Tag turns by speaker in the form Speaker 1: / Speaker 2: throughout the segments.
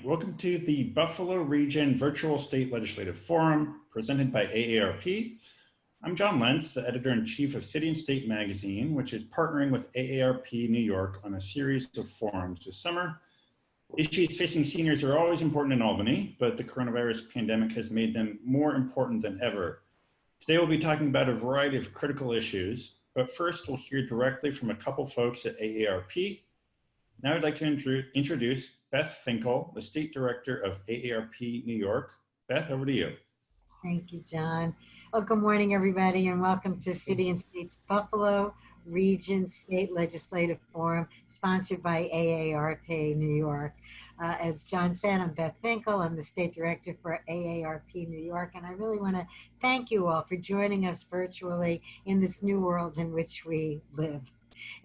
Speaker 1: Welcome to the Buffalo Region Virtual State Legislative Forum presented by AARP. I'm Jon Lentz, the editor-in-chief of City and State Magazine, which is partnering with AARP New York on a series of forums this summer. Issues facing seniors are always important in Albany, but the coronavirus pandemic has made them more important than ever. Today we'll be talking about a variety of critical issues, but first we'll hear directly from a couple folks at AARP. Now I'd like to introduce Beth Finkel, the State Director of AARP New York. Beth, over to you.
Speaker 2: Thank you, John. Well, good morning, everybody, and welcome to City and State's Buffalo Region State Legislative Forum, sponsored by AARP New York. As John said, I'm Beth Finkel. I'm the State Director for AARP New York, and I really want to thank you all for joining us virtually in this new world in which we live.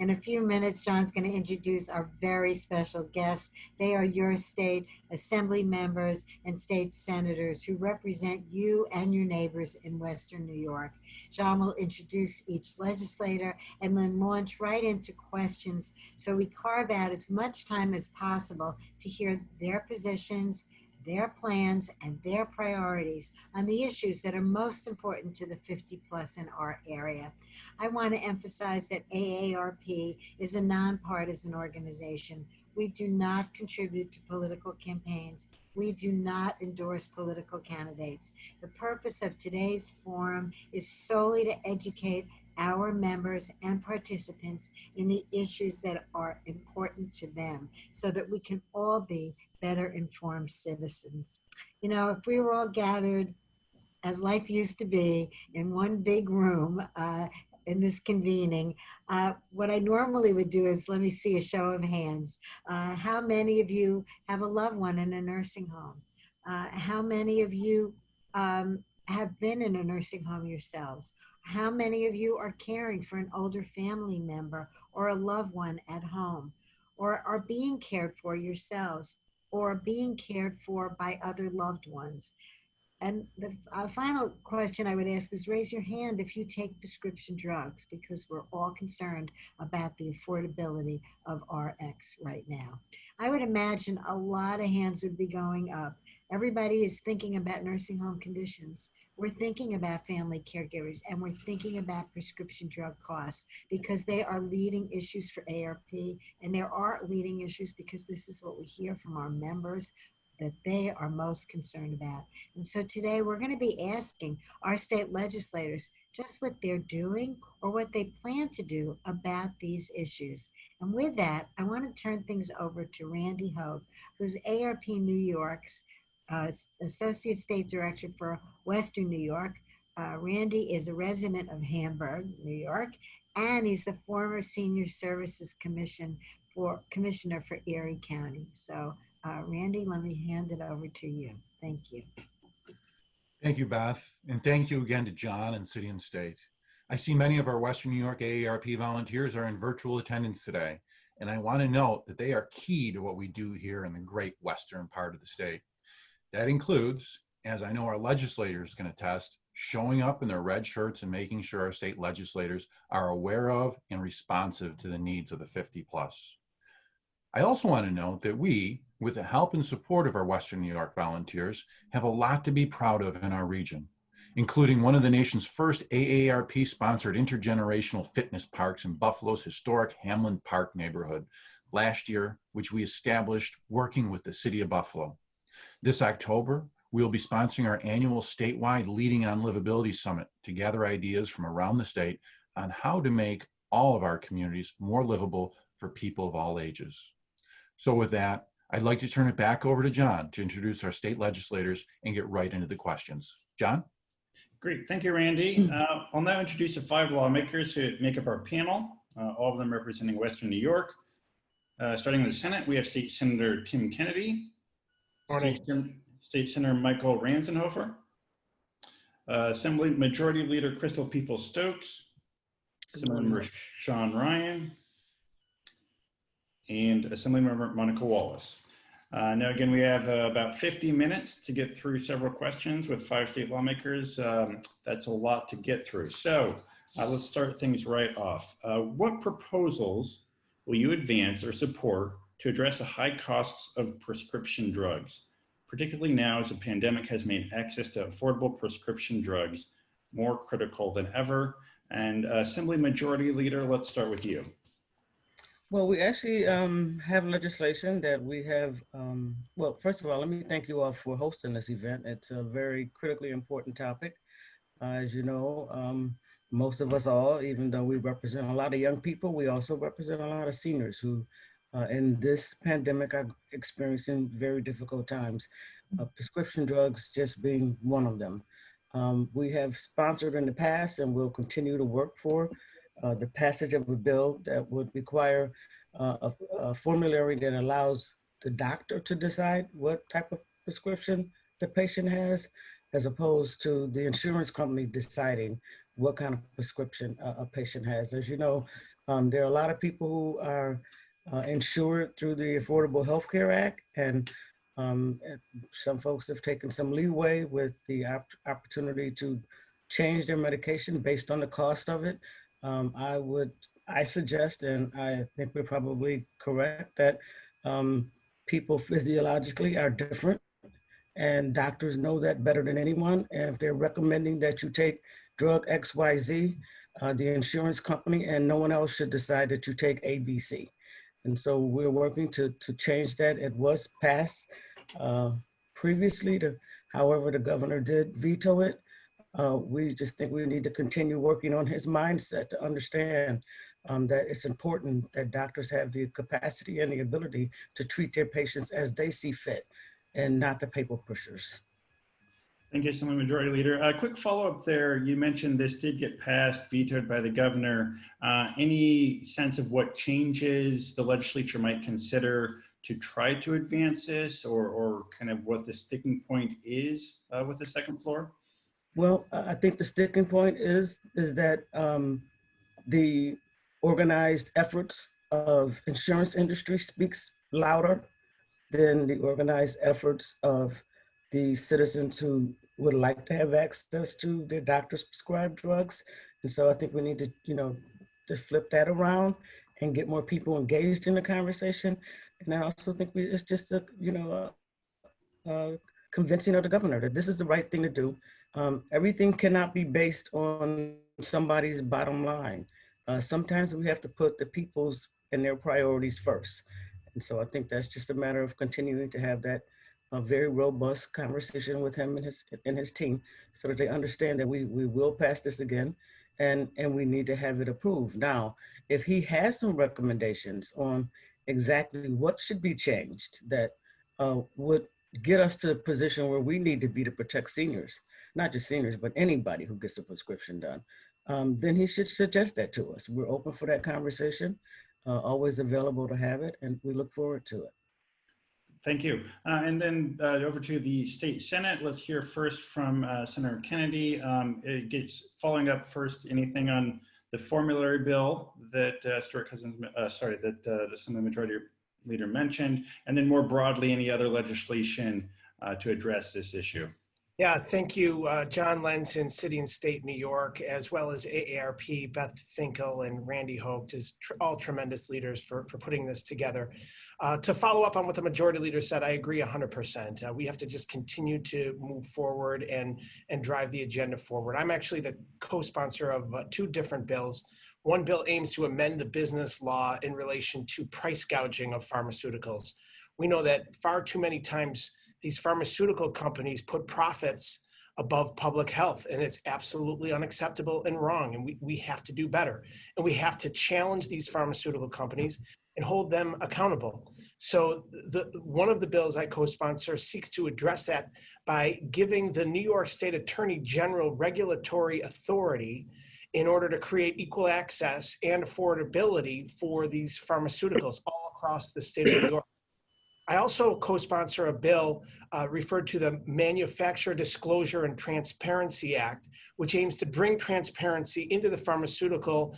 Speaker 2: In a few minutes, John's going to introduce our very special guests. They are your state assembly members and state senators who represent you and your neighbors in Western New York. John will introduce each legislator and then launch right into questions, so we carve out as much time as possible to hear their positions, their plans, and their priorities on the issues that are most important to the 50 plus in our area. I want to emphasize that AARP is a nonpartisan organization. We do not contribute to political campaigns. We do not endorse political candidates. The purpose of today's forum is solely to educate our members and participants in the issues that are important to them so that we can all be better informed citizens. You know, if we were all gathered as life used to be in one big room, in this convening, what I normally would do is, let me see a show of hands. How many of you have a loved one in a nursing home? How many of you have been in a nursing home yourselves? How many of you are caring for an older family member or a loved one at home, or are being cared for yourselves, or being cared for by other loved ones? And the final question I would ask is, raise your hand if you take prescription drugs, because we're all concerned about the affordability of RX right now. I would imagine a lot of hands would be going up. Everybody is thinking about nursing home conditions. We're thinking about family caregivers, and we're thinking about prescription drug costs, because they are leading issues for ARP, and there are leading issues because this is what we hear from our members that they are most concerned about. And so today we're going to be asking our state legislators just what they're doing or what they plan to do about these issues. And with that, I want to turn things over to Randall Hoak, who's AARP New York's Associate State Director for Western New York. Randy is a resident of Hamburg, New York, and he's the former Senior Services Commissioner for Erie County. So Randy, let me hand it over to you. Thank you.
Speaker 3: Thank you, Beth. And thank you again to John and City and State. I see many of our Western New York AARP volunteers are in virtual attendance today. And I want to note that they are key to what we do here in the great Western part of the state. That includes, as I know our legislators can attest, showing up in their red shirts and making sure our state legislators are aware of and responsive to the needs of the 50 plus. I also want to note that we, with the help and support of our Western New York volunteers, have a lot to be proud of in our region, including one of the nation's first AARP-sponsored intergenerational fitness parks in Buffalo's historic Hamlin Park neighborhood last year, which we established working with the City of Buffalo. This October, we will be sponsoring our annual statewide Leading on Livability Summit to gather ideas from around the state on how to make all of our communities more livable for people of all ages. So with that, I'd like to turn it back over to John to introduce our state legislators and get right into the questions. John?
Speaker 1: Great, thank you, Randy. I'll now introduce the 5 lawmakers who make up our panel, all of them representing Western New York. Starting with the Senate, we have State Senator Tim Kennedy. Morning. State Senator Michael Ranzenhofer. Assembly Majority Leader Crystal Peoples-Stokes. Assemblymember Jon Ryan. And Assemblymember Monica Wallace. Now again, we have about 50 minutes to get through several questions with 5 state lawmakers. That's a lot to get through. So let's start things right off. What proposals will you advance or support to address the high costs of prescription drugs, particularly now as the pandemic has made access to affordable prescription drugs more critical than ever. And Assembly Majority Leader, let's start with you.
Speaker 4: Well, we actually have legislation that we have. Well, first of all, let me thank you all for hosting this event. It's a very critically important topic. As you know, most of us all, even though we represent a lot of young people, we also represent a lot of seniors who in this pandemic are experiencing very difficult times. Prescription drugs just being one of them. We have sponsored in the past and will continue to work for the passage of a bill that would require a formulary that allows the doctor to decide what type of prescription the patient has, as opposed to the insurance company deciding what kind of prescription a patient has. As you know, there are a lot of people who are insured through the Affordable Health Care Act, and some folks have taken some leeway with the opportunity to change their medication based on the cost of it. I suggest, and I think we're probably correct, that people physiologically are different, and doctors know that better than anyone. And if they're recommending that you take drug XYZ, the insurance company and no one else should decide that you take ABC. And so we're working to change that. It was passed previously, however, the governor did veto it. We just think we need to continue working on his mindset to understand that it's important that doctors have the capacity and the ability to treat their patients as they see fit and not the paper pushers.
Speaker 1: Thank you, Assembly Majority Leader. A quick follow-up there. You mentioned this did get passed, vetoed by the governor. Any sense of what changes the legislature might consider to try to advance this, or kind of what the sticking point is with the second floor?
Speaker 4: Well, I think the sticking point is that the organized efforts of insurance industry speaks louder than the organized efforts of the citizens who would like to have access to their doctor's prescribed drugs. And so I think we need to, just flip that around and get more people engaged in the conversation. And I also think it's just convincing of the governor that this is the right thing to do. Everything cannot be based on somebody's bottom line. Sometimes we have to put the people's and their priorities first. And so I think that's just a matter of continuing to have that very robust conversation with him and his team, so that they understand that we will pass this again, and we need to have it approved. Now, if he has some recommendations on exactly what should be changed that would get us to a position where we need to be to protect seniors, not just seniors, but anybody who gets a prescription done, then he should suggest that to us. We're open for that conversation, always available to have it, and we look forward to it.
Speaker 1: Thank you. And then over to the State Senate. Let's hear first from Senator Kennedy. It gets following up first, anything on the formulary bill that the Assembly Majority Leader mentioned, and then more broadly, any other legislation to address this issue.
Speaker 5: Yeah, thank you, Jon Lentz in City and State New York, as well as AARP, Beth Finkel and Randall Hoak, just all tremendous leaders for putting this together. To follow up on what the Majority Leader said, I agree 100%. We have to just continue to move forward and drive the agenda forward. I'm actually the co-sponsor of two different bills. One bill aims to amend the business law in relation to price gouging of pharmaceuticals. We know that far too many times these pharmaceutical companies put profits above public health, and it's absolutely unacceptable and wrong, and we have to do better. And we have to challenge these pharmaceutical companies and hold them accountable. So one of the bills I co-sponsor seeks to address that by giving the New York State Attorney General regulatory authority in order to create equal access and affordability for these pharmaceuticals all across the state of New York. I also co-sponsor a bill referred to the Manufacturer Disclosure and Transparency Act, which aims to bring transparency into the pharmaceutical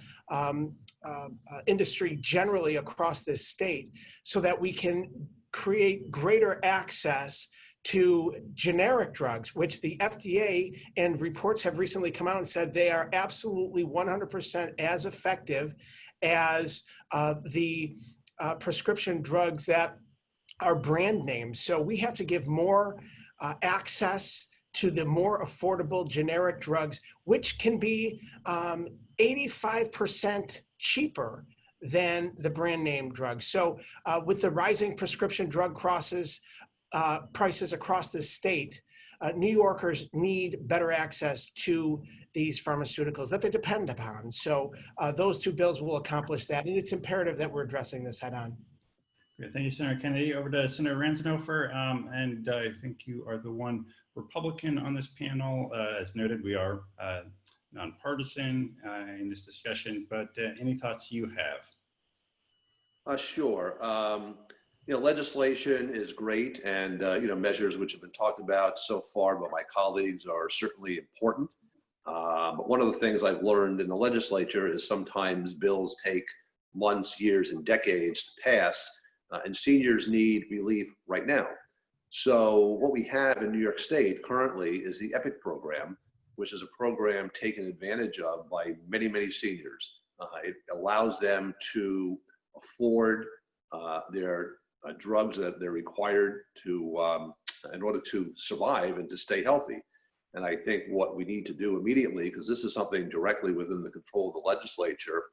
Speaker 5: industry generally across this state, so that we can create greater access to generic drugs, which the FDA and reports have recently come out and said they are absolutely 100% as effective as the prescription drugs that are brand names. So we have to give more access to the more affordable generic drugs, which can be 85% cheaper than the brand name drugs. So with the rising prescription drug prices across the state, New Yorkers need better access to these pharmaceuticals that they depend upon. So those two bills will accomplish that. And it's imperative that we're addressing this head on.
Speaker 1: Great. Thank you, Senator Kennedy. Over to Senator Ranzenhofer. And I think you are the one Republican on this panel. As noted, we are nonpartisan in this discussion, but any thoughts you have?
Speaker 6: Sure. Legislation is great, and measures which have been talked about so far by my colleagues are certainly important. But one of the things I've learned in the legislature is sometimes bills take months, years, and decades to pass, and seniors need relief right now. So what we have in New York State currently is the EPIC program, which is a program taken advantage of by many, many seniors. It allows them to afford their drugs that they're required to in order to survive and to stay healthy. And I think what we need to do immediately, because this is something directly within the control of the legislature,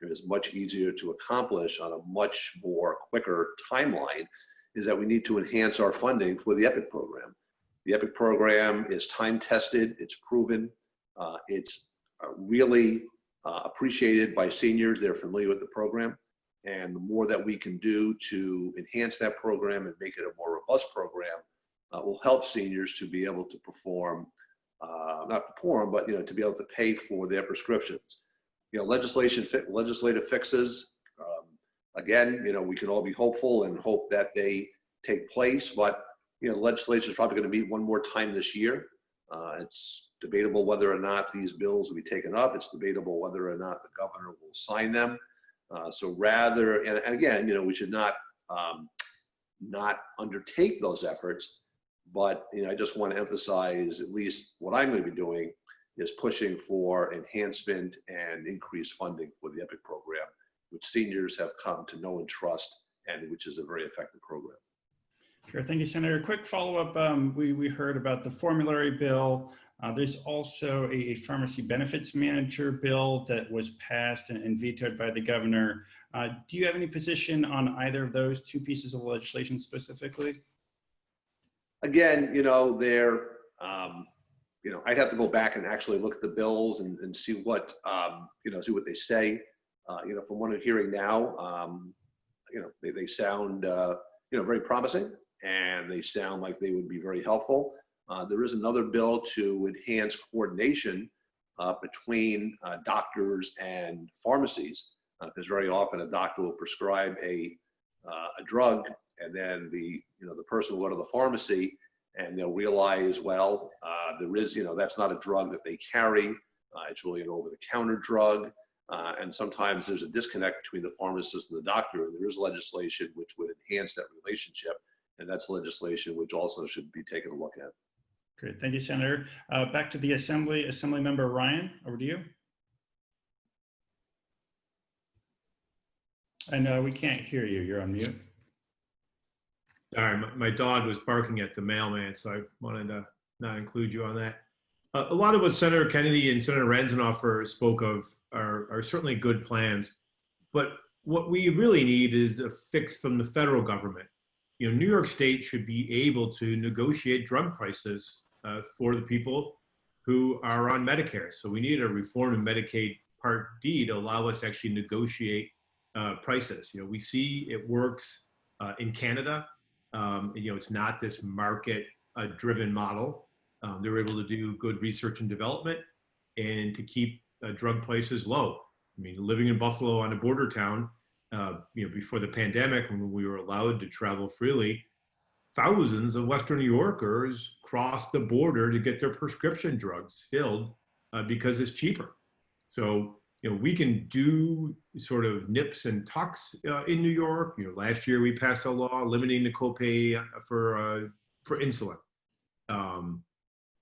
Speaker 6: it is much easier to accomplish on a much more quicker timeline, is that we need to enhance our funding for the EPIC program. The EPIC program is time tested, it's proven, it's really appreciated by seniors. They're familiar with the program. And the more that we can do to enhance that program and make it a more robust program will help seniors to be able to perform, not perform, but to be able to pay for their prescriptions. Legislative fixes, again, we can all be hopeful and hope that they take place, but the legislature is probably going to meet one more time this year. It's debatable whether or not these bills will be taken up. It's debatable whether or not the governor will sign them. So rather, and again, we should not undertake those efforts, but I just want to emphasize at least what I'm going to be doing is pushing for enhancement and increased funding for the EPIC program, which seniors have come to know and trust, and which is a very effective program.
Speaker 1: Sure, thank you, Senator. Quick follow-up, we heard about the formulary bill. There's also a pharmacy benefits manager bill that was passed and vetoed by the governor. Do you have any position on either of those two pieces of legislation specifically?
Speaker 6: Again, I'd have to go back and actually look at the bills and see what, see what they say. From what I'm hearing now, they sound, very promising, and they sound like they would be very helpful. There is another bill to enhance coordination between doctors and pharmacies, because very often a doctor will prescribe a drug, and then the person will go to the pharmacy and they'll realize, well, there is, that's not a drug that they carry. It's really an over-the-counter drug. And sometimes there's a disconnect between the pharmacist and the doctor. And there is legislation which would enhance that relationship. And that's legislation which also should be taken a look at.
Speaker 1: Great, thank you, Senator. Back to the Assembly, Assemblymember Ryan, over to you. And we can't hear you, you're on mute.
Speaker 7: Sorry, my dog was barking at the mailman, so I wanted to not include you on that. A lot of what Senator Kennedy and Senator Ranzenhofer spoke of are certainly good plans, but what we really need is a fix from the federal government. New York State should be able to negotiate drug prices for the people who are on Medicare. So we need a reform in Medicaid Part D to allow us to actually negotiate prices. We see it works in Canada. It's not this market-driven model. They're able to do good research and development and to keep drug prices low. I mean, living in Buffalo on a border town, before the pandemic, when we were allowed to travel freely, thousands of Western New Yorkers crossed the border to get their prescription drugs filled because it's cheaper. So, we can do sort of nips and tucks in New York. Last year we passed a law limiting the copay for insulin.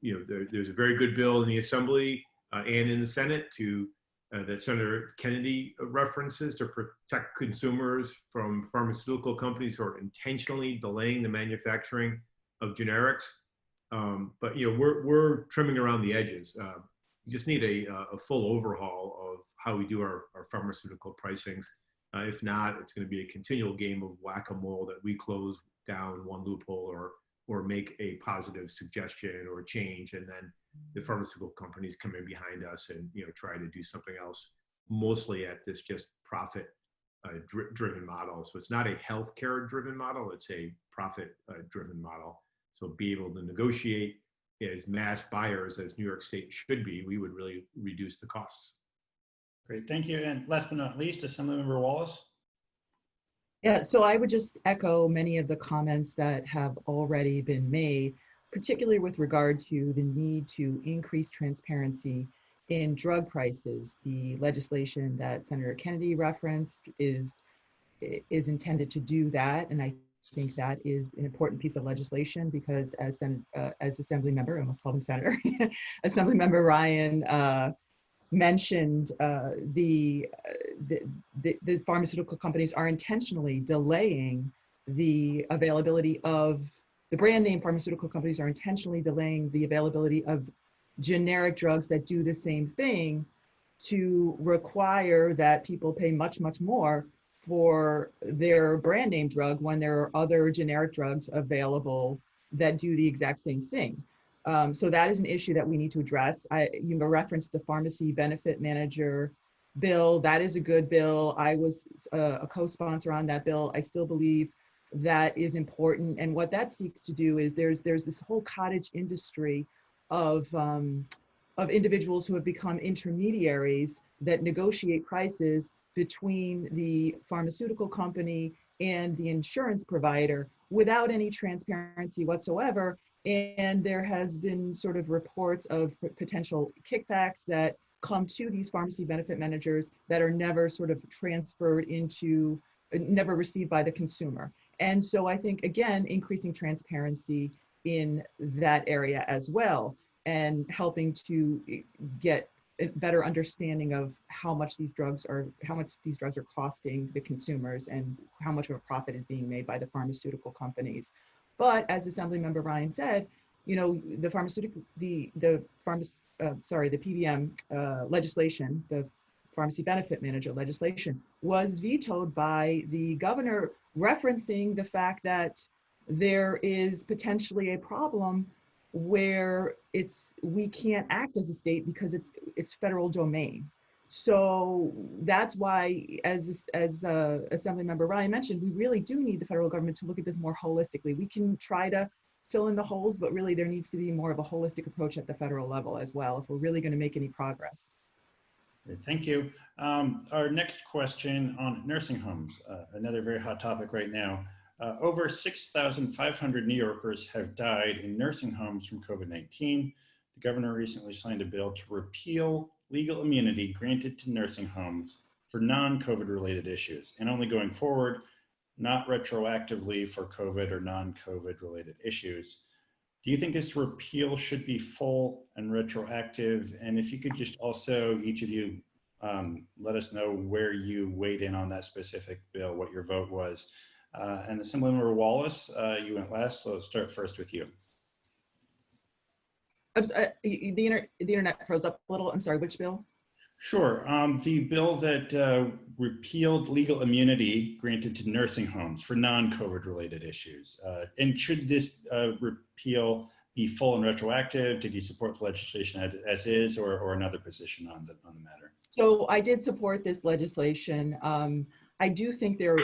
Speaker 7: There's a very good bill in the Assembly and in the Senate to that Senator Kennedy references to protect consumers from pharmaceutical companies who are intentionally delaying the manufacturing of generics. But we're trimming around the edges. We just need a full overhaul of how we do our pharmaceutical pricings. If not, it's going to be a continual game of whack-a-mole that we close down one loophole or make a positive suggestion or change, and then the pharmaceutical companies come in behind us and try to do something else, mostly at this just profit driven model. So it's not a healthcare driven model, it's a profit driven model. So be able to negotiate as mass buyers as New York State should be, we would really reduce the costs.
Speaker 1: Great, thank you. And last but not least, Assemblymember Wallace.
Speaker 8: Yeah, so I would just echo many of the comments that have already been made, particularly with regard to the need to increase transparency in drug prices. The legislation that Senator Kennedy referenced is intended to do that, and I think that is an important piece of legislation because as Assemblymember, I almost called him Senator, Assemblymember Ryan mentioned, the pharmaceutical companies are intentionally delaying the availability of, the brand name pharmaceutical companies are intentionally delaying the availability of generic drugs that do the same thing to require that people pay much, much more for their brand name drug when there are other generic drugs available that do the exact same thing. So that is an issue that we need to address. You referenced the pharmacy benefit manager bill. That is a good bill. I was a co-sponsor on that bill. I still believe that is important. And what that seeks to do is there's this whole cottage industry of individuals who have become intermediaries that negotiate prices between the pharmaceutical company and the insurance provider without any transparency whatsoever. And there has been sort of reports of potential kickbacks that come to these pharmacy benefit managers that are never sort of transferred into, never received by the consumer. And so I think, again, increasing transparency in that area as well, and helping to get a better understanding of how much these drugs are costing the consumers and how much of a profit is being made by the pharmaceutical companies. But as Assemblymember Ryan said, the PBM legislation, the pharmacy benefit manager legislation, was vetoed by the governor, referencing the fact that there is potentially a problem where we can't act as a state because it's federal domain. So that's why, as Assemblymember Ryan mentioned, we really do need the federal government to look at this more holistically. We can try to fill in the holes, but really there needs to be more of a holistic approach at the federal level as well if we're really going to make any progress.
Speaker 1: Thank you. Our next question on nursing homes, another very hot topic right now. Over 6,500 New Yorkers have died in nursing homes from COVID-19. The governor recently signed a bill to repeal legal immunity granted to nursing homes for non-COVID related issues, and only going forward, not retroactively for COVID or non-COVID related issues. Do you think this repeal should be full and retroactive? And if you could just also, each of you, let us know where you weighed in on that specific bill, what your vote was. And Assemblymember Wallace, you went last, so let's start first with you.
Speaker 8: The internet froze up a little. I'm sorry, which bill?
Speaker 1: Sure. The bill that repealed legal immunity granted to nursing homes for non-COVID related issues. And should this repeal be full and retroactive? Did you support the legislation as is, or another position on the matter?
Speaker 8: So I did support this legislation. I do think there are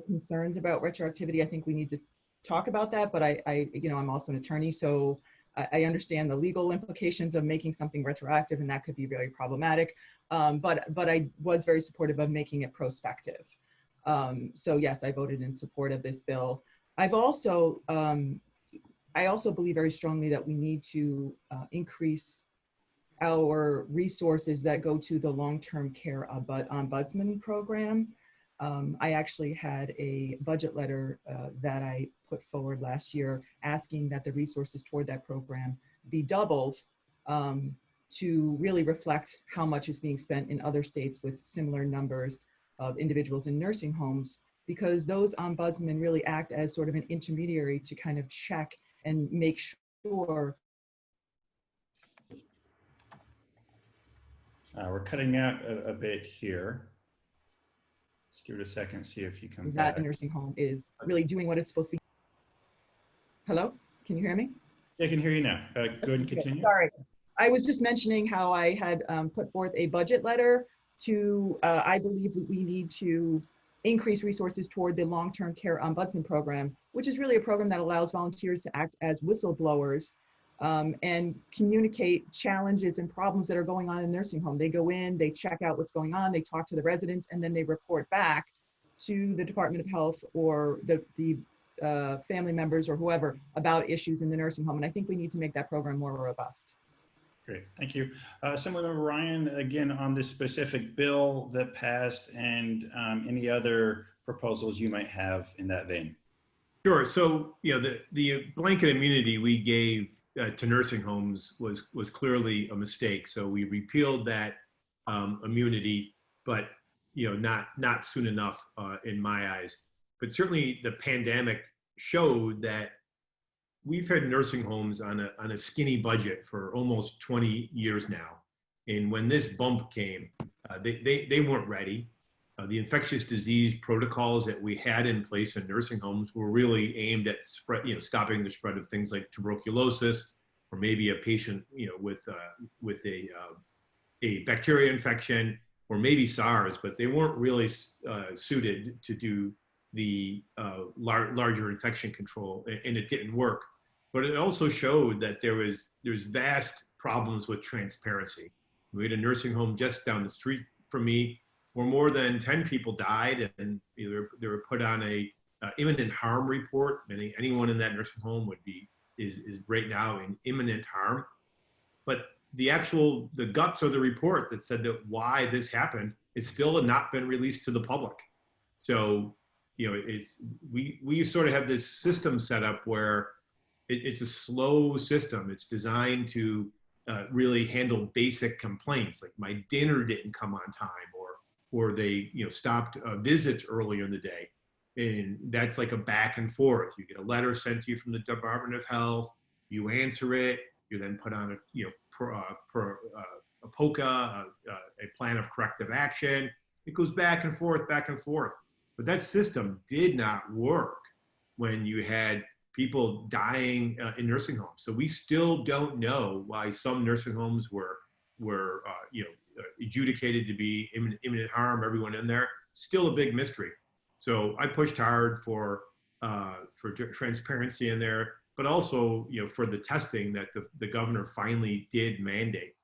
Speaker 8: concerns about retroactivity. I think we need to talk about that, but I'm also an attorney, so I understand the legal implications of making something retroactive, and that could be very problematic. But I was very supportive of making it prospective. So yes, I voted in support of this bill. I also believe very strongly that we need to increase our resources that go to the long-term care ombudsman program. I actually had a budget letter that I put forward last year asking that the resources toward that program be doubled to really reflect how much is being spent in other states with similar numbers of individuals in nursing homes, because those ombudsmen really act as sort of an intermediary to kind of check and make sure.
Speaker 1: We're cutting out a bit here. Just give it a second, see if you come
Speaker 8: that
Speaker 1: back.
Speaker 8: a nursing home is really doing what it's supposed to be. Hello, can you hear me?
Speaker 1: Yeah, I can hear you now. Go ahead and continue.
Speaker 8: Sorry, I was just mentioning how I had put forth a budget letter to, I believe that we need to increase resources toward the long-term care ombudsman program, which is really a program that allows volunteers to act as whistleblowers and communicate challenges and problems that are going on in nursing home. They go in, they check out what's going on, they talk to the residents, and then they report back to the Department of Health or the family members or whoever about issues in the nursing home. And I think we need to make that program more robust.
Speaker 1: Great, thank you. Assemblymember Ryan, again, on this specific bill that passed and any other proposals you might have in that vein.
Speaker 7: Sure. So, you know, the blanket immunity we gave to nursing homes was clearly a mistake. So we repealed that immunity, but, you know, not soon enough in my eyes. But certainly the pandemic showed that we've had nursing homes on a skinny budget for almost 20 years now. And when this bump came, they weren't ready. The infectious disease protocols that we had in place in nursing homes were really aimed at stopping the spread of things like tuberculosis, or maybe a patient, you know, with a bacteria infection, or maybe SARS, but they weren't really suited to do the larger infection control, and it didn't work. But it also showed that there's vast problems with transparency. We had a nursing home just down the street from me where more than 10 people died, and either they were put on a imminent harm report. Anyone in that nursing home is right now in imminent harm. But the guts of the report that said that why this happened is still not been released to the public. So, you know, we sort of have this system set up where it's a slow system. It's designed to really handle basic complaints, like my dinner didn't come on time, or they, you know, stopped visits earlier in the day. And that's like a back and forth. You get a letter sent to you from the Department of Health, you answer it, you're then put on a POCA, a plan of corrective action. It goes back and forth, back and forth. But that system did not work when you had people dying in nursing homes. So we still don't know why some nursing homes were adjudicated to be imminent harm, everyone in there. Still a big mystery. So I pushed hard for transparency in there, but also, you know, for the testing that the governor finally did mandate.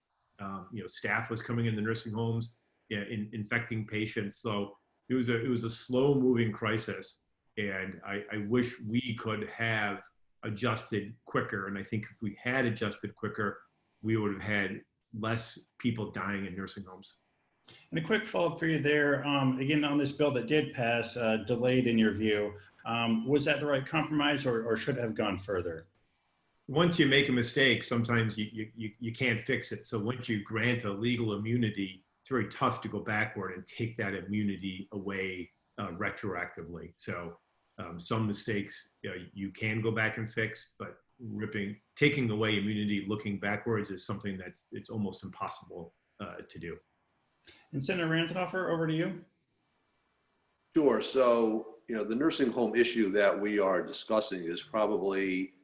Speaker 7: You know, staff was coming in the nursing homes, infecting patients. So it was a slow moving crisis. And I wish we could have adjusted quicker. And I think if we had adjusted quicker, we would have had less people dying in nursing homes.
Speaker 1: And a quick follow-up for you there, again, on this bill that did pass, delayed in your view, was that the right compromise, or should it have gone further?
Speaker 7: Once you make a mistake, sometimes you can't fix it. So once you grant a legal immunity, it's very tough to go backward and take that immunity away retroactively. So some mistakes you can go back and fix, but taking away immunity looking backwards is something it's almost impossible to do.
Speaker 1: And Senator Ranzenhofer, over to you.
Speaker 6: Sure. So, you know, the nursing home issue that we are discussing is probably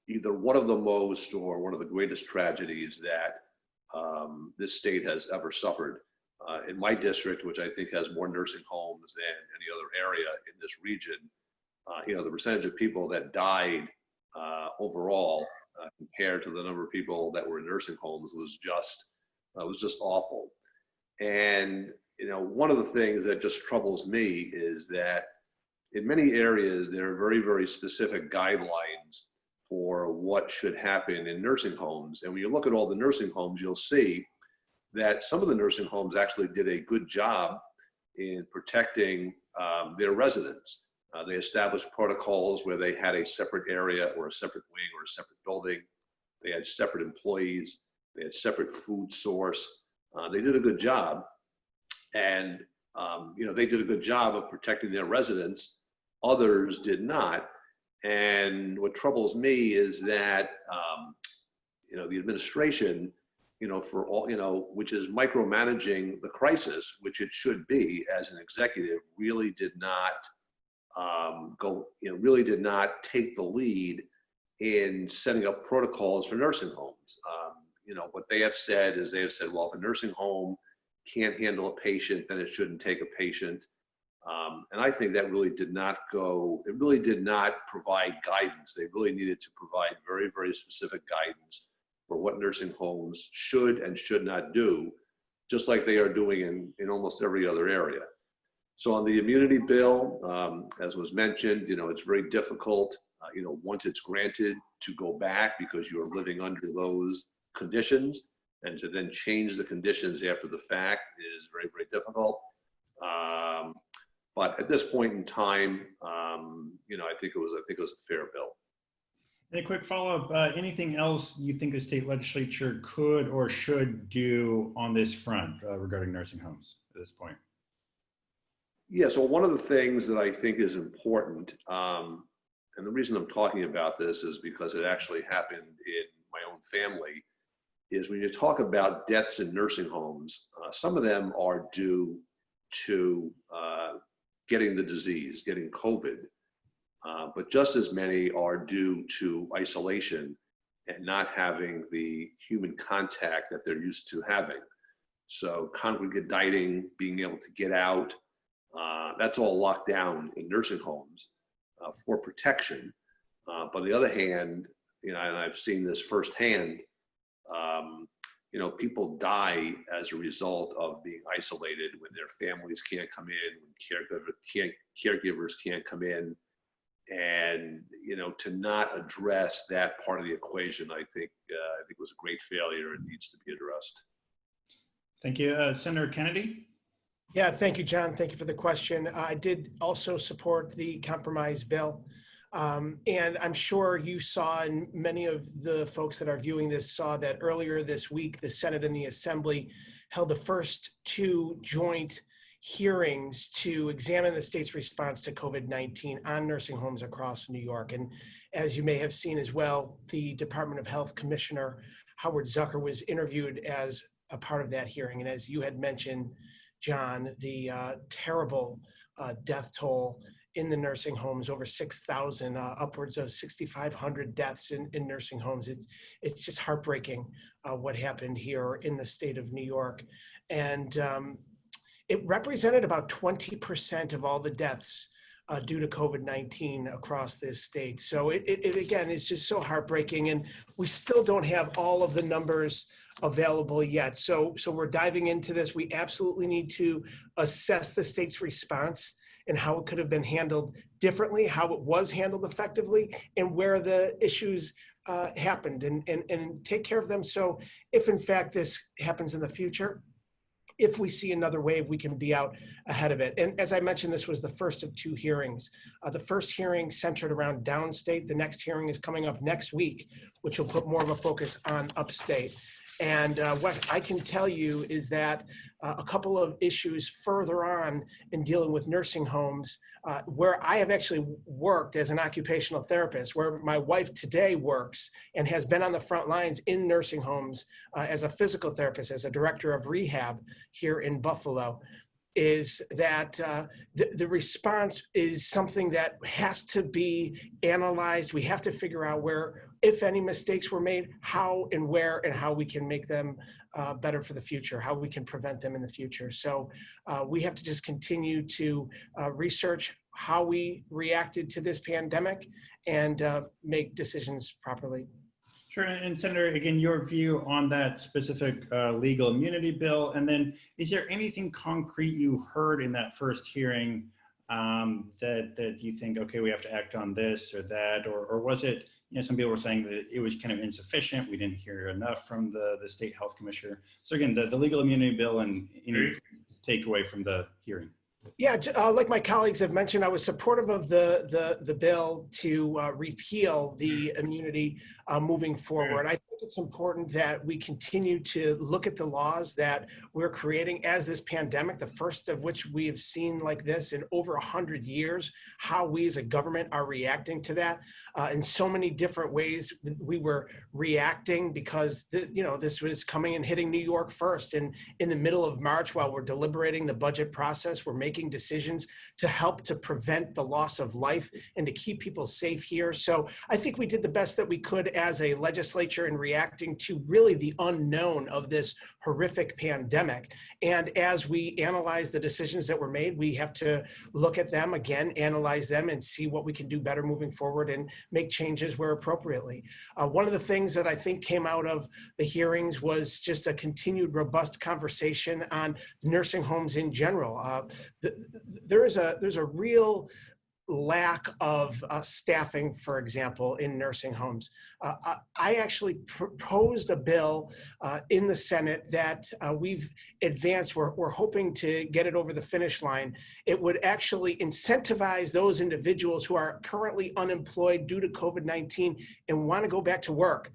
Speaker 6: either one of the most or one of the greatest tragedies that this state has ever suffered. In my district, which I think has more nursing homes than any other area in this region, you know, the percentage of people that died overall compared to the number of people that were in nursing homes was just awful. And, you know, one of the things that just troubles me is that in many areas, there are very, very specific guidelines for what should happen in nursing homes. And when you look at all the nursing homes, you'll see that some of the nursing homes actually did a good job in protecting their residents. They established protocols where they had a separate area or a separate wing or a separate building. They had separate employees. They had separate food source. They did a good job. And, they did a good job of protecting their residents. Others did not. And what troubles me is that, the administration, for all, which is micromanaging the crisis, which it should be as an executive, really did not really did not take the lead in setting up protocols for nursing homes. What they have said is well, if a nursing home can't handle a patient, then it shouldn't take a patient. And I think that really did not provide guidance. They really needed to provide very, very specific guidance for what nursing homes should and should not do, just like they are doing in almost every other area. So on the immunity bill, as was mentioned, it's very difficult, once it's granted, to go back because you are living under those conditions, and to then change the conditions after the fact is very, very difficult. But at this point in time, I think it was a fair bill.
Speaker 1: And a quick follow-up, anything else you think the state legislature could or should do on this front regarding nursing homes at this point?
Speaker 6: Yeah, so one of the things that I think is important, and the reason I'm talking about this is because it actually happened in my own family, is when you talk about deaths in nursing homes, some of them are due to getting the disease, getting COVID, but just as many are due to isolation and not having the human contact that they're used to having. So congregate dining, being able to get out, that's all locked down in nursing homes for protection. But on the other hand, and I've seen this firsthand, people die as a result of being isolated when their families can't come in, when caregivers can't come in. And, to not address that part of the equation, I think was a great failure and needs to be addressed.
Speaker 1: Thank you. Senator Kennedy?
Speaker 5: Yeah, thank you, John. Thank you for the question. I did also support the compromise bill. And I'm sure you saw, and many of the folks that are viewing this saw, that earlier this week, the Senate and the Assembly held the first two joint hearings to examine the state's response to COVID-19 on nursing homes across New York. And as you may have seen as well, the Department of Health Commissioner Howard Zucker was interviewed as a part of that hearing. And as you had mentioned, John, the terrible death toll in the nursing homes, over 6,000, upwards of 6,500 deaths in nursing homes. It's just heartbreaking what happened here in the state of New York. And it represented about 20% of all the deaths due to COVID-19 across this state. So it again is just so heartbreaking, and we still don't have all of the numbers available yet. So we're diving into this. We absolutely need to assess the state's response and how it could have been handled differently, how it was handled effectively, and where the issues happened, and take care of them. So if in fact this happens in the future, if we see another wave, we can be out ahead of it. And as I mentioned, this was the first of two hearings. The first hearing centered around downstate. The next hearing is coming up next week, which will put more of a focus on upstate. And what I can tell you is that a couple of issues further on in dealing with nursing homes, where I have actually worked as an occupational therapist, where my wife today works and has been on the front lines in nursing homes as a physical therapist, as a director of rehab here in Buffalo, is that the response is something that has to be analyzed. We have to figure out where, if any mistakes were made, how and where, and how we can make them better for the future, how we can prevent them in the future. So we have to just continue to research how we reacted to this pandemic and make decisions properly.
Speaker 1: Sure, and Senator, again, your view on that specific legal immunity bill, and then is there anything concrete you heard in that first hearing that you think, okay, we have to act on this or that, or was it, some people were saying that it was kind of insufficient, we didn't hear enough from the state health commissioner. So again, the legal immunity bill and any takeaway from the hearing.
Speaker 5: Yeah, like my colleagues have mentioned, I was supportive of the bill to repeal the immunity moving forward. I think it's important that we continue to look at the laws that we're creating as this pandemic, the first of which we have seen like this in over 100 years, how we as a government are reacting to that in so many different ways. We were reacting because this was coming and hitting New York first, and in the middle of March, while we're deliberating the budget process, we're making decisions to help to prevent the loss of life and to keep people safe here. So I think we did the best that we could as a legislature in reacting to really the unknown of this horrific pandemic. And as we analyze the decisions that were made, we have to look at them again, analyze them, and see what we can do better moving forward and make changes where appropriately. One of the things that I think came out of the hearings was just a continued robust conversation on nursing homes in general. There's a real lack of staffing, for example, in nursing homes. I actually proposed a bill in the Senate that we've advanced. We're hoping to get it over the finish line. It would actually incentivize those individuals who are currently unemployed due to COVID-19 and want to go back to work.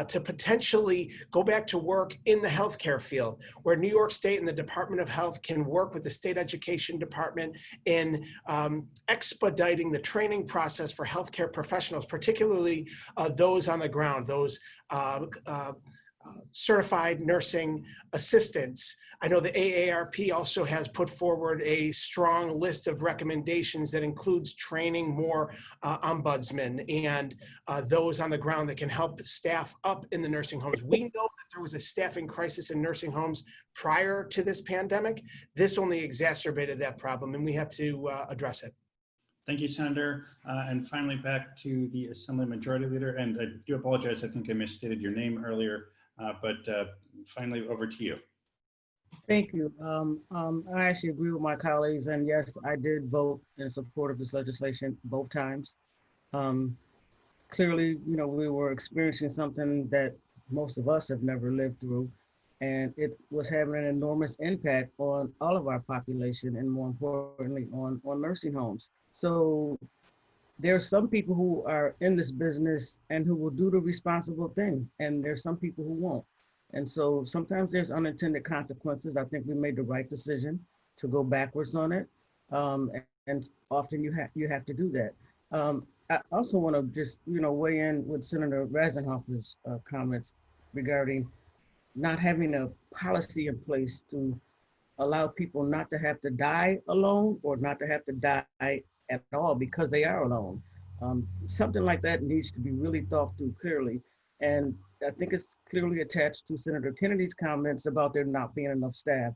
Speaker 5: To potentially go back to work in the healthcare field, where New York State and the Department of Health can work with the State Education Department in expediting the training process for healthcare professionals, particularly those on the ground, those certified nursing assistants. I know the AARP also has put forward a strong list of recommendations that includes training more ombudsmen and those on the ground that can help staff up in the nursing homes. We know that there was a staffing crisis in nursing homes prior to this pandemic. This only exacerbated that problem, and we have to address it.
Speaker 1: Thank you, Senator. And finally, back to the Assembly Majority Leader. And I do apologize, I think I misstated your name earlier, but finally over to you.
Speaker 4: Thank you. I actually agree with my colleagues, and yes, I did vote in support of this legislation both times. Clearly, we were experiencing something that most of us have never lived through, and it was having an enormous impact on all of our population, and more importantly, on nursing homes. So there are some people who are in this business and who will do the responsible thing, and there's some people who won't. And so sometimes there's unintended consequences. I think we made the right decision to go backwards on it. And often you have to do that. I also want to just, weigh in with Senator Ranzenhofer's comments regarding not having a policy in place to allow people not to have to die alone or not to have to die at all because they are alone. Something like that needs to be really thought through clearly. And I think it's clearly attached to Senator Kennedy's comments about there not being enough staff.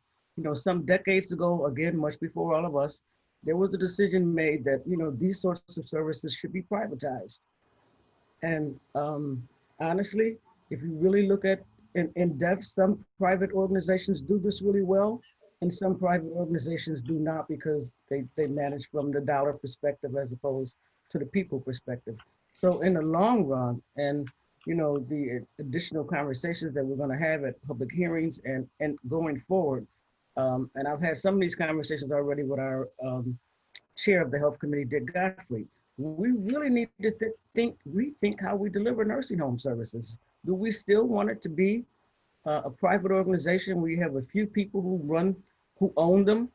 Speaker 4: Some decades ago, again, much before all of us, there was a decision made that, these sorts of services should be privatized. And honestly, if you really look at in depth, some private organizations do this really well, and some private organizations do not because they manage from the dollar perspective as opposed to the people perspective. So in the long run, and the additional conversations that we're going to have at public hearings and going forward. And I've had some of these conversations already with our chair of the Health Committee, Dick Godfrey. We really need to rethink how we deliver nursing home services. Do we still want it to be a private organization where you have a few people who own them,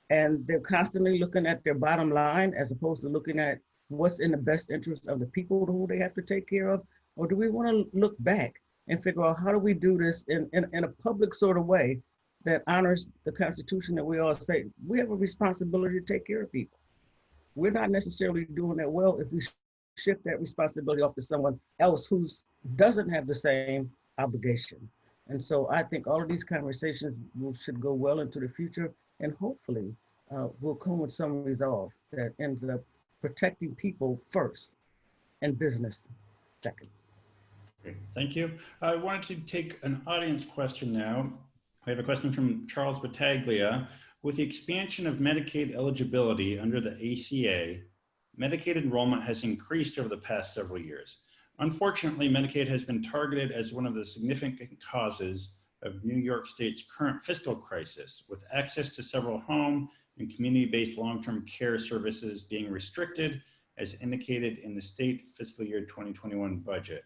Speaker 4: and they're constantly looking at their bottom line as opposed to looking at what's in the best interest of the people who they have to take care of? Or do we want to look back and figure out how do we do this in a public sort of way that honors the Constitution that we all say we have a responsibility to take care of people? We're not necessarily doing that well if we shift that responsibility off to someone else who doesn't have the same obligation. And so I think all of these conversations should go well into the future, and hopefully will come with some resolve that ends up protecting people first and business second.
Speaker 1: Great. Thank you. I wanted to take an audience question now. I have a question from Charles Battaglia. With the expansion of Medicaid eligibility under the ACA, Medicaid enrollment has increased over the past several years. Unfortunately, Medicaid has been targeted as one of the significant causes of New York State's current fiscal crisis, with access to several home and community-based long-term care services being restricted as indicated in the state fiscal year 2021 budget.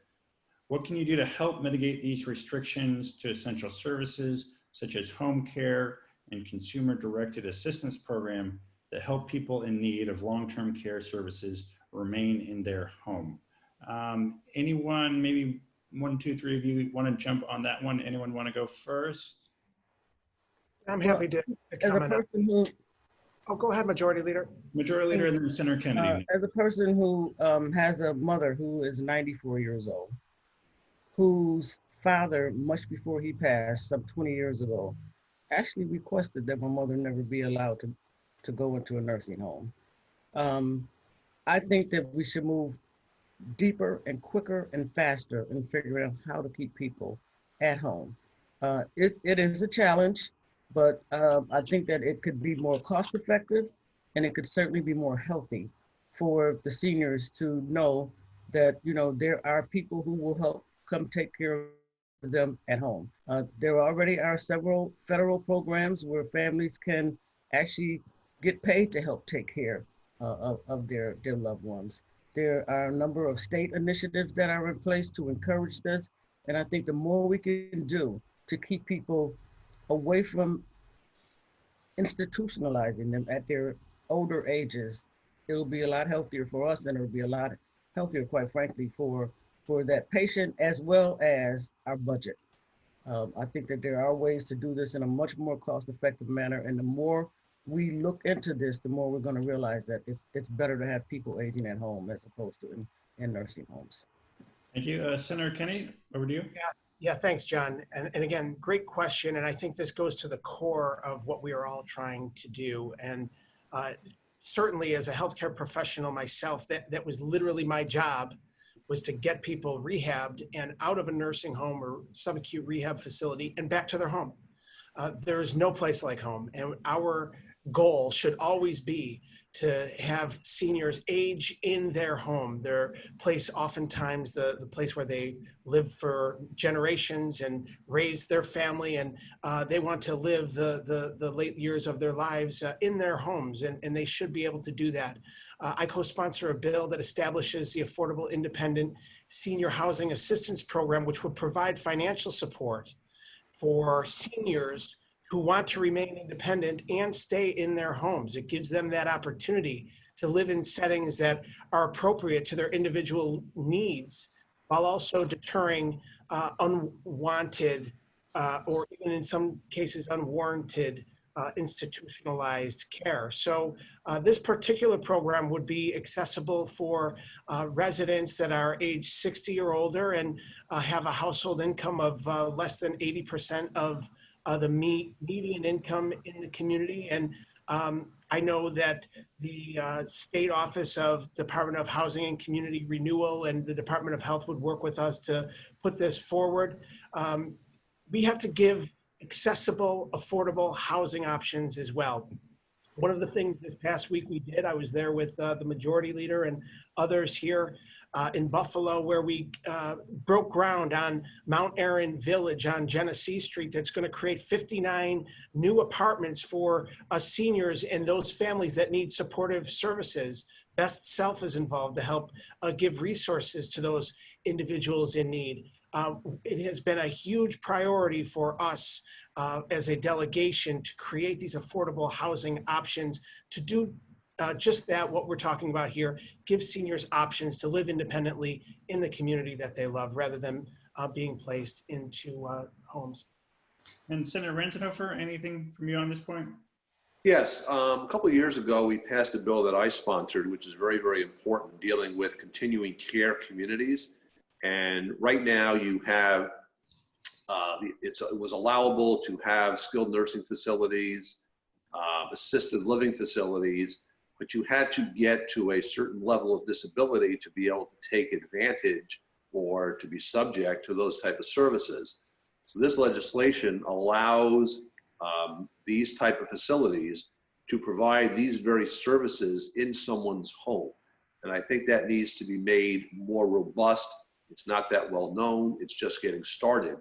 Speaker 1: What can you do to help mitigate these restrictions to essential services such as home care and consumer-directed assistance program that help people in need of long-term care services remain in their home? Anyone, maybe 1, 2, 3 of you want to jump on that one? Anyone want to go first?
Speaker 5: I'm happy to
Speaker 4: As a
Speaker 5: comment on.
Speaker 4: person who,
Speaker 5: Oh, go ahead, Majority Leader.
Speaker 1: Majority Leader and then Senator Kennedy.
Speaker 4: as a person who has a mother who is 94 years old, whose father, much before he passed, some 20 years ago, actually requested that my mother never be allowed to go into a nursing home. I think that we should move deeper and quicker and faster in figuring out how to keep people at home. It is a challenge, but I think that it could be more cost effective, and it could certainly be more healthy for the seniors to know that, you know, there are people who will help come take care of them at home. There already are several federal programs where families can actually get paid to help take care of their loved ones. There are a number of state initiatives that are in place to encourage this. And I think the more we can do to keep people away from institutionalizing them at their older ages, it'll be a lot healthier for us, and it'll be a lot healthier, quite frankly, for that patient as well as our budget. I think that there are ways to do this in a much more cost-effective manner, and the more we look into this, the more we're going to realize that it's better to have people aging at home as opposed to in nursing homes.
Speaker 1: Thank you. Senator Kennedy, over to you.
Speaker 5: Yeah, thanks, John. And again, great question. And I think this goes to the core of what we are all trying to do. And certainly as a healthcare professional myself, that was literally my job, was to get people rehabbed and out of a nursing home or subacute rehab facility and back to their home. There is no place like home. And our goal should always be to have seniors age in their home, their place, oftentimes the place where they live for generations and raise their family, and they want to live the late years of their lives in their homes, and they should be able to do that. I co-sponsor a bill that establishes the Affordable Independent Senior Housing Assistance Program, which would provide financial support for seniors who want to remain independent and stay in their homes. It gives them that opportunity to live in settings that are appropriate to their individual needs, while also deterring unwanted or even in some cases unwarranted institutionalized care. So this particular program would be accessible for residents that are age 60 or older and have a household income of less than 80% of the median income in the community. And I know that the State Office of Department of Housing and Community Renewal and the Department of Health would work with us to put this forward. We have to give accessible, affordable housing options as well. One of the things this past week we did, I was there with the Majority Leader and others here in Buffalo, where we broke ground on Mount Aaron Village on Genesee Street that's going to create 59 new apartments for seniors and those families that need supportive services. Best Self is involved to help give resources to those individuals in need. It has been a huge priority for us as a delegation to create these affordable housing options, to do just that, what we're talking about here, give seniors options to live independently in the community that they love, rather than being placed into homes.
Speaker 1: And Senator Ranzenhofer, anything from you on this point?
Speaker 6: Yes, a couple of years ago, we passed a bill that I sponsored, which is very, very important, dealing with continuing care communities. And right now you have, it was allowable to have skilled nursing facilities, assisted living facilities, but you had to get to a certain level of disability to be able to take advantage or to be subject to those type of services. So this legislation allows these type of facilities to provide these very services in someone's home. And I think that needs to be made more robust. It's not that well known, it's just getting started.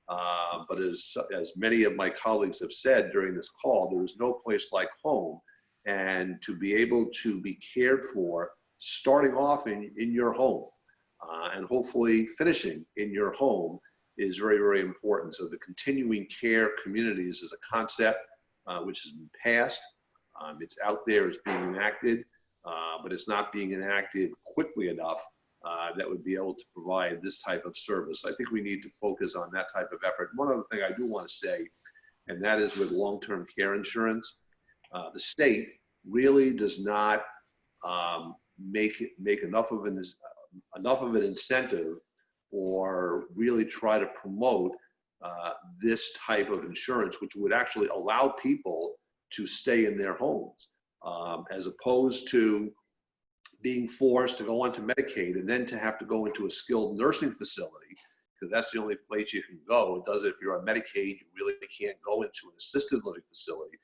Speaker 6: But as many of my colleagues have said during this call, there is no place like home. and to be able to be cared for starting off in your home and hopefully finishing in your home is very, very important. So the continuing care communities is a concept which has been passed. It's out there, it's being enacted, but it's not being enacted quickly enough that would be able to provide this type of service. I think we need to focus on that type of effort. One other thing I do want to say, and that is with long-term care insurance, the state really does not make enough of an incentive or really try to promote this type of insurance, which would actually allow people to stay in their homes, as opposed to being forced to go onto Medicaid and then to have to go into a skilled nursing facility, because that's the only place you can go. It does it if you're on Medicaid, you really can't go into an assisted living facility.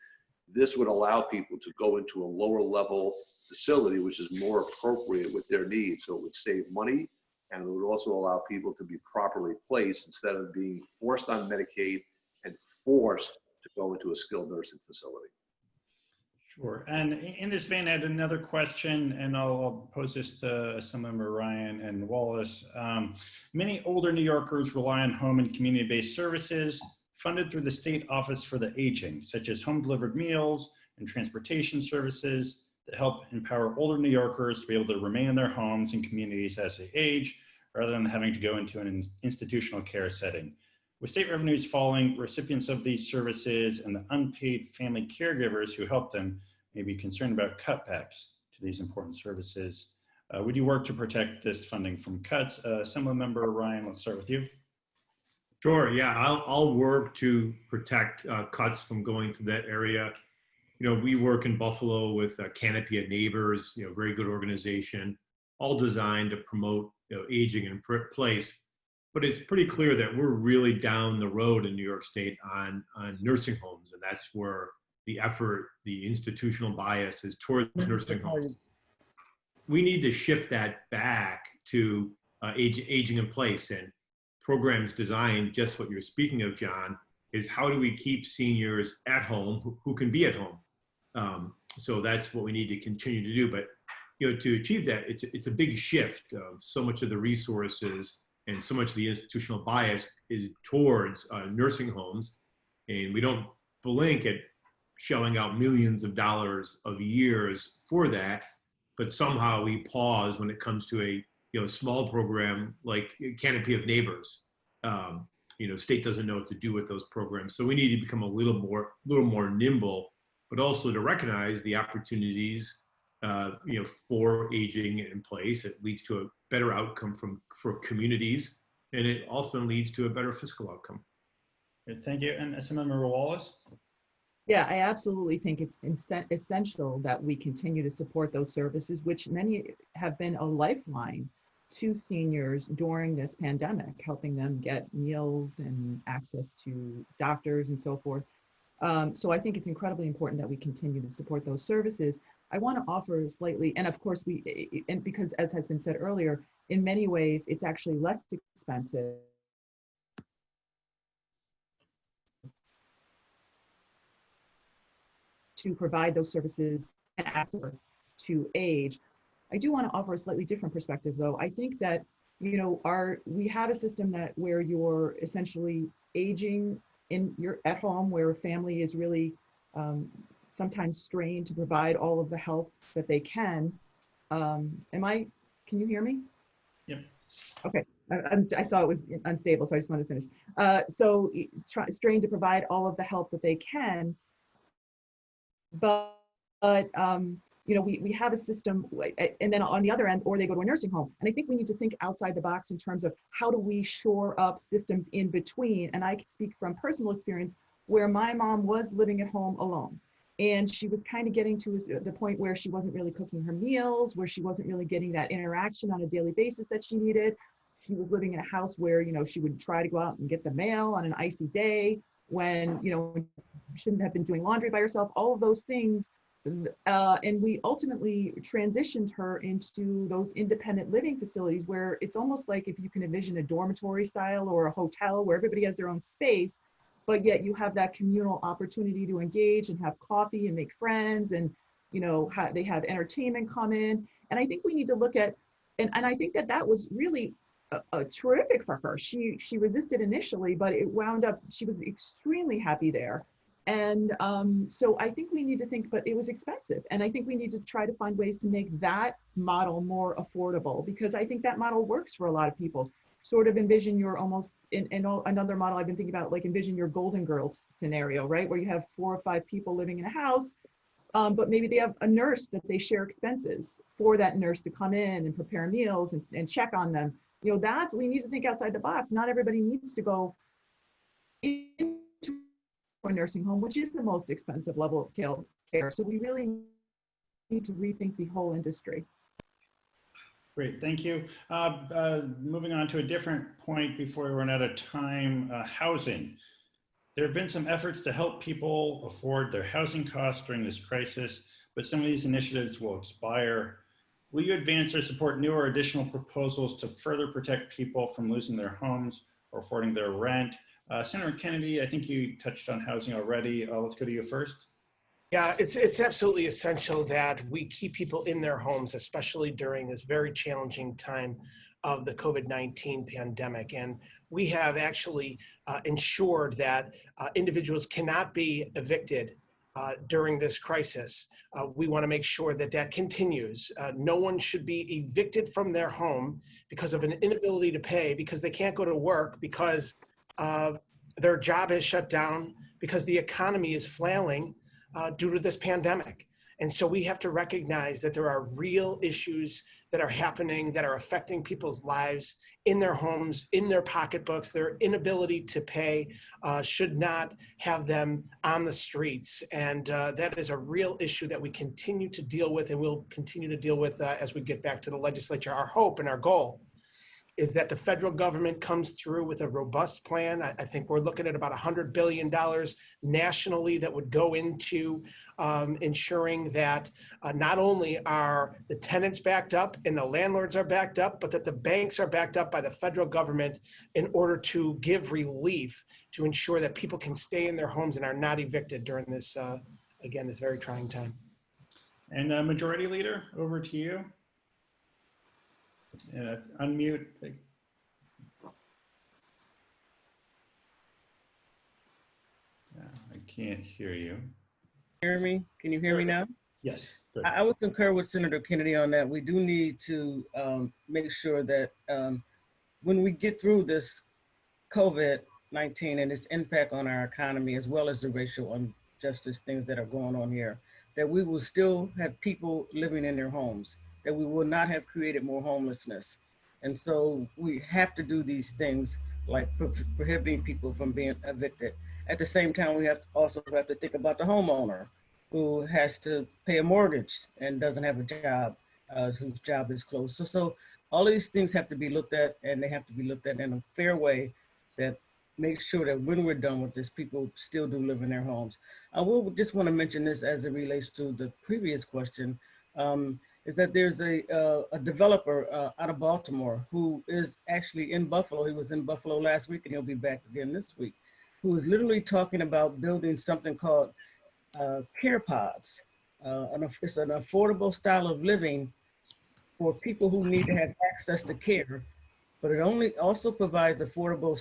Speaker 6: This would allow people to go into a lower level facility, which is more appropriate with their needs. So it would save money, and it would also allow people to be properly placed instead of being forced on Medicaid and forced to go into a skilled nursing facility.
Speaker 1: Sure. And in this vein, I had another question, and I'll pose this to Assemblymember Ryan and Wallace. Many older New Yorkers rely on home and community-based services funded through the State Office for the Aging, such as home-delivered meals and transportation services that help empower older New Yorkers to be able to remain in their homes and communities as they age, rather than having to go into an institutional care setting. With state revenues falling, recipients of these services and the unpaid family caregivers who help them may be concerned about cutbacks to these important services. Would you work to protect this funding from cuts? Assemblymember Ryan, let's start with you.
Speaker 7: Sure, yeah, I'll work to protect cuts from going to that area. You know, we work in Buffalo with Canopy of Neighbors, you know, very good organization, all designed to promote, you know, aging in place. But it's pretty clear that we're really down the road in New York State on nursing homes, and that's where the effort, the institutional bias is towards nursing homes. We need to shift that back to aging in place, and programs designed, just what you're speaking of, John, is how do we keep seniors at home who can be at home? So that's what we need to continue to do. But, you know, to achieve that, it's a big shift of so much of the resources and so much of the institutional bias is towards nursing homes, and we don't blink at shelling out millions of dollars of years for that, but somehow we pause when it comes to a small program like Canopy of Neighbors. State doesn't know what to do with those programs, so we need to become a little more nimble, but also to recognize the opportunities for aging in place. It leads to a better outcome for communities, and it also leads to a better fiscal outcome.
Speaker 1: Thank you. And Assemblymember Wallace?
Speaker 8: Yeah, I absolutely think it's essential that we continue to support those services, which many have been a lifeline to seniors during this pandemic, helping them get meals and access to doctors and so forth. So I think it's incredibly important that we continue to support those services. I want to offer slightly, and of course and because as has been said earlier, in many ways, it's actually less expensive to provide those services and access to age. I do want to offer a slightly different perspective, though. I think that, we have a system where you're essentially aging you're at home, where a family is really sometimes strained to provide all of the help that they can. Can you hear me?
Speaker 1: Yeah.
Speaker 8: Okay. I saw it was unstable, so I just wanted to finish. Strained to provide all of the help that they can, but we have a system, and then on the other end, or they go to a nursing home. And I think we need to think outside the box in terms of how do we shore up systems in between. And I can speak from personal experience where my mom was living at home alone. And she was kind of getting to the point where she wasn't really cooking her meals, where she wasn't really getting that interaction on a daily basis that she needed. She was living in a house where, she would try to go out and get the mail on an icy day when, she shouldn't have been doing laundry by herself, all of those things. And we ultimately transitioned her into those independent living facilities where it's almost like if you can envision a dormitory style or a hotel where everybody has their own space, but yet you have that communal opportunity to engage and have coffee and make friends and you know, they have entertainment come in. And I think we need to look at, and I think that that was really terrific for her. She resisted initially, but it wound up, she was extremely happy there. And so I think we need to think, but it was expensive. And I think we need to try to find ways to make that model more affordable, because I think that model works for a lot of people. Sort of envision your almost, in another model I've been thinking about, like envision your Golden Girls scenario, right? Where you have 4 or 5 people living in a house, but maybe they have a nurse that they share expenses for that nurse to come in and prepare meals and check on them. You know, that's, we need to think outside the box. Not everybody needs to go into a nursing home, which is the most expensive level of care. So we really need to rethink the whole industry.
Speaker 1: Great, thank you. Moving on to a different point before we run out of time, housing. There have been some efforts to help people afford their housing costs during this crisis, but some of these initiatives will expire. Will you advance or support new or additional proposals to further protect people from losing their homes or affording their rent? Senator Kennedy, I think you touched on housing already. Let's go to you first.
Speaker 5: Yeah, it's absolutely essential that we keep people in their homes, especially during this very challenging time of the COVID-19 pandemic. And we have actually ensured that individuals cannot be evicted during this crisis. We want to make sure that that continues. No one should be evicted from their home because of an inability to pay, because they can't go to work, because their job is shut down, because the economy is flailing due to this pandemic. And so we have to recognize that there are real issues that are happening that are affecting people's lives in their homes, in their pocketbooks. Their inability to pay should not have them on the streets. And that is a real issue that we continue to deal with and will continue to deal with as we get back to the legislature. Our hope and our goal is that the federal government comes through with a robust plan. I think we're looking at about $100 billion nationally that would go into ensuring that not only are the tenants backed up and the landlords are backed up, but that the banks are backed up by the federal government in order to give relief to ensure that people can stay in their homes and are not evicted during this, again, this very trying time.
Speaker 1: And Majority Leader, over to you. Unmute. I can't hear you.
Speaker 4: Hear me? Can you hear me now?
Speaker 1: Yes. Good.
Speaker 4: I would concur with Senator Kennedy on that. We do need to make sure that when we get through this COVID-19 and its impact on our economy, as well as the racial injustice things that are going on here, that we will still have people living in their homes, that we will not have created more homelessness. And so we have to do these things like prohibiting people from being evicted. At the same time, we also have to think about the homeowner who has to pay a mortgage and doesn't have a job, whose job is closed. So all of these things have to be looked at, and they have to be looked at in a fair way that makes sure that when we're done with this, people still do live in their homes. I will just want to mention this as it relates to the previous question, is that there's a developer out of Baltimore who is actually in Buffalo. He was in Buffalo last week and he'll be back again this week, who is literally talking about building something called care pods. It's an affordable style of living for people who need to have access to care, but it also provides affordable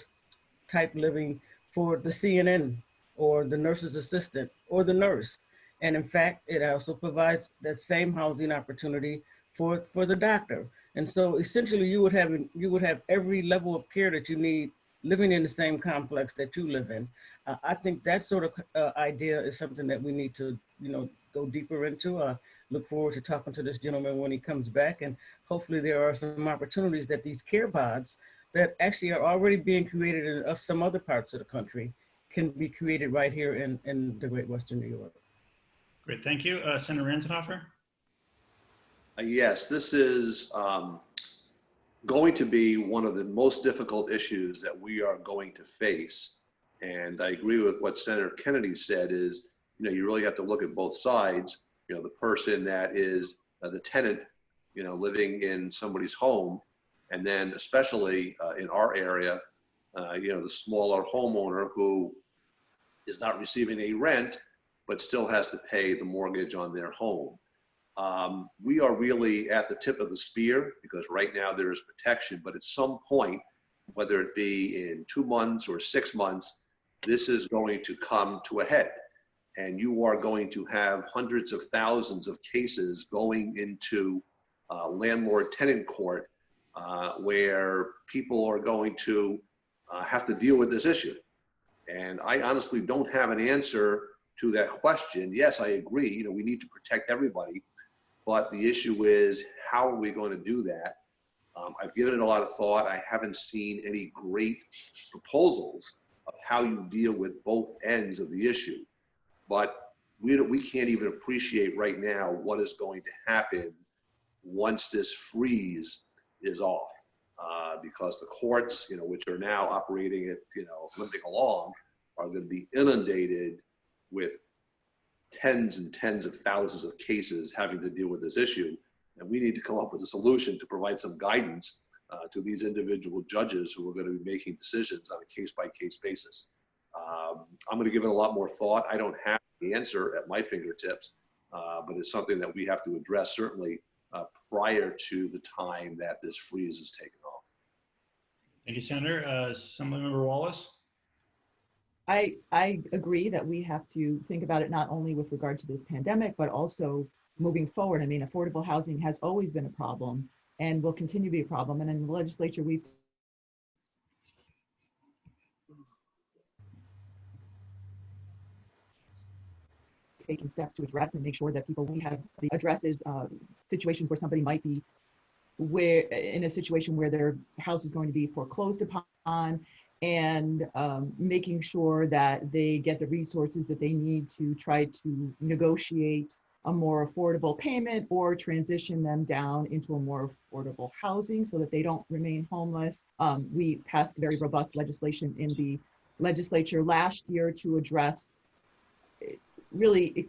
Speaker 4: type living for the CNN or the nurse's assistant or the nurse. And in fact, it also provides that same housing opportunity for the doctor. And so essentially you would have every level of care that you need living in the same complex that you live in. I think that sort of idea is something that we need to, go deeper into. Look forward to talking to this gentleman when he comes back. And hopefully there are some opportunities that these care pods that actually are already being created in some other parts of the country can be created right here in the Great Western New York.
Speaker 1: Great, thank you. Senator Ranzenhofer?
Speaker 6: Yes, this is going to be one of the most difficult issues that we are going to face. And I agree with what Senator Kennedy said is, you really have to look at both sides. The person that is the tenant, living in somebody's home, and then especially in our area, the smaller homeowner who is not receiving a rent but still has to pay the mortgage on their home. We are really at the tip of the spear because right now there is protection, but at some point, whether it be in 2 months or 6 months, this is going to come to a head. And you are going to have hundreds of thousands of cases going into landlord-tenant court where people are going to have to deal with this issue. And I honestly don't have an answer to that question. Yes, I agree, you know, we need to protect everybody, but the issue is, how are we going to do that? I've given it a lot of thought. I haven't seen any great proposals of how you deal with both ends of the issue. But we can't even appreciate right now what is going to happen once this freeze is off. Because the courts, you know, which are now operating at, you know, limping along, are going to be inundated with tens and tens of thousands of cases having to deal with this issue. And we need to come up with a solution to provide some guidance to these individual judges who are going to be making decisions on a case-by-case basis. I'm going to give it a lot more thought. I don't have the answer at my fingertips, but it's something that we have to address certainly prior to the time that this freeze is taken off.
Speaker 1: Thank you, Senator. Assemblymember Wallace.
Speaker 8: I agree that we have to think about it not only with regard to this pandemic, but also moving forward. I mean, affordable housing has always been a problem and will continue to be a problem. And in the legislature, we've taken steps to address and make sure that we have the addresses, situations where somebody might be in a situation where their house is going to be foreclosed upon, and making sure that they get the resources that they need to try to negotiate a more affordable payment or transition them down into a more affordable housing so that they don't remain homeless. We passed very robust legislation in the legislature last year to address really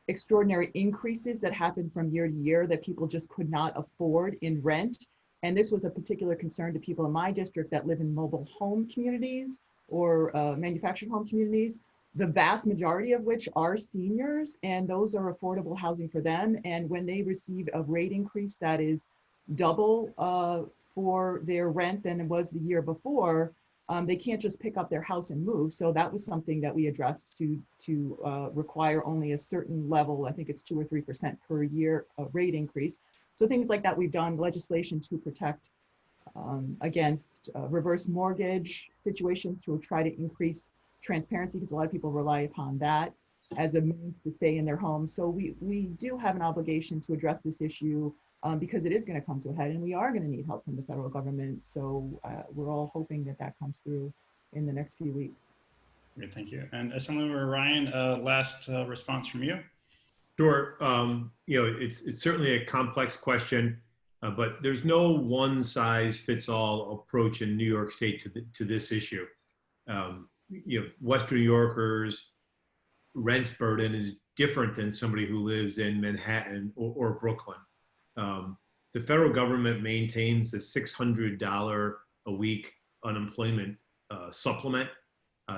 Speaker 8: extraordinary increases that happened from year to year that people just could not afford in rent. And this was a particular concern to people in my district that live in mobile home communities or manufactured home communities, the vast majority of which are seniors, and those are affordable housing for them. And when they receive a rate increase that is double for their rent than it was the year before, they can't just pick up their house and move. So that was something that we addressed to require only a certain level, I think it's 2 or 3% per year rate increase. So things like that, we've done legislation to protect against reverse mortgage situations, to try to increase transparency, because a lot of people rely upon that as a means to stay in their homes. So we do have an obligation to address this issue because it is going to come to a head and we are going to need help from the federal government. So we're all hoping that that comes through in the next few weeks.
Speaker 1: Great, thank you. And Assemblymember Ryan, last response from you.
Speaker 7: Sure. You know, it's certainly a complex question, but there's no one size fits all approach in New York State to this issue. You know, Western New Yorkers' rent burden is different than somebody who lives in Manhattan or Brooklyn. The federal government maintains the $600 a week unemployment supplement.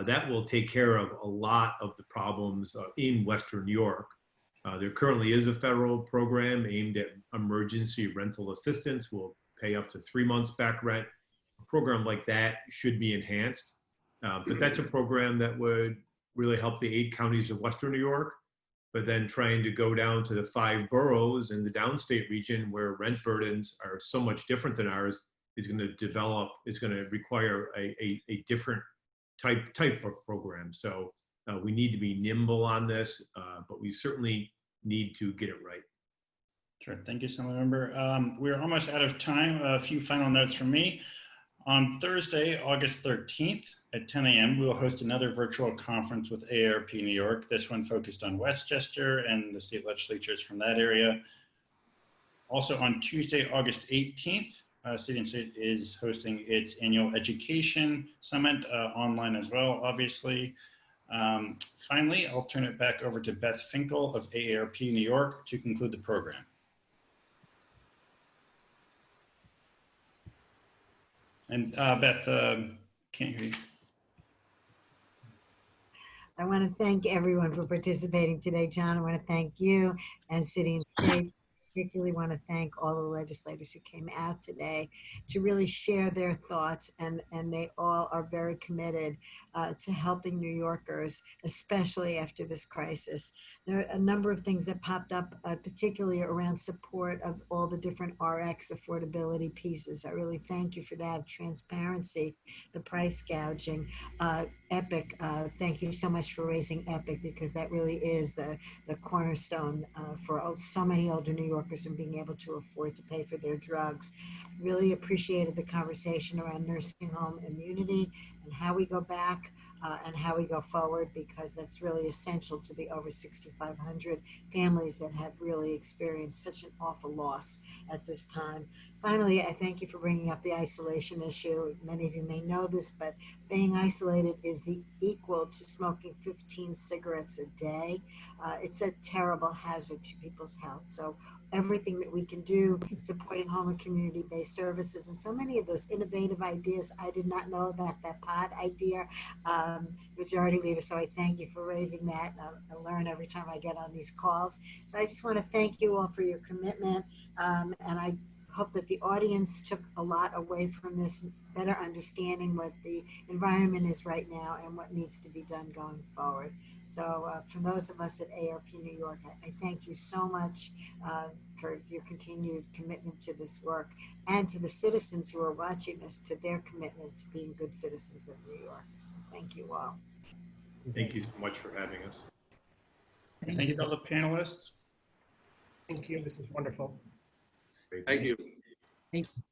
Speaker 7: That will take care of a lot of the problems in Western New York. There currently is a federal program aimed at emergency rental assistance. Will pay up to 3 months back rent. A program like that should be enhanced. But that's a program that would really help the 8 counties of Western New York. But then trying to go down to the 5 boroughs in the downstate region where rent burdens are so much different than ours is going to require a different type of program. So we need to be nimble on this, but we certainly need to get it right.
Speaker 1: Sure, thank you, Assemblymember. We're almost out of time. A few final notes from me. On Thursday, August 13th at 10 a.m., we will host another virtual conference with AARP New York, this one focused on Westchester and the state legislatures from that area. Also on Tuesday, August 18th, City and State is hosting its annual education summit online as well, obviously. Finally, I'll turn it back over to Beth Finkel of AARP New York to conclude the program. And Beth, can't hear you.
Speaker 2: I want to thank everyone for participating today. John, I want to thank you and City and State. Particularly want to thank all the legislators who came out today to really share their thoughts, and they all are very committed to helping New Yorkers, especially after this crisis. There are a number of things that popped up, particularly around support of all the different RX affordability pieces. I really thank you for that. Transparency, the price gouging, Epic. Thank you so much for raising Epic, because that really is the cornerstone for so many older New Yorkers and being able to afford to pay for their drugs. Really appreciated the conversation around nursing home immunity and how we go back and how we go forward, because that's really essential to the over 6,500 families that have really experienced such an awful loss at this time. Finally, I thank you for bringing up the isolation issue. Many of you may know this, but being isolated is the equal to smoking 15 cigarettes a day. It's a terrible hazard to people's health. So everything that we can do, supporting home and community-based services, and so many of those innovative ideas. I did not know about that pod idea, majority leader, so I thank you for raising that. I learn every time I get on these calls. So I just want to thank you all for your commitment, and I hope that the audience took a lot away from this, better understanding what the environment is right now and what needs to be done going forward. So for those of us at AARP New York, I thank you so much for your continued commitment to this work, and to the citizens who are watching us, to their commitment to being good citizens of New York. So thank you all.
Speaker 7: Thank you so much for having us.
Speaker 1: Thank you to all the panelists.
Speaker 5: Thank you. This was wonderful.
Speaker 7: Great.
Speaker 6: Thank you.
Speaker 4: Thank you.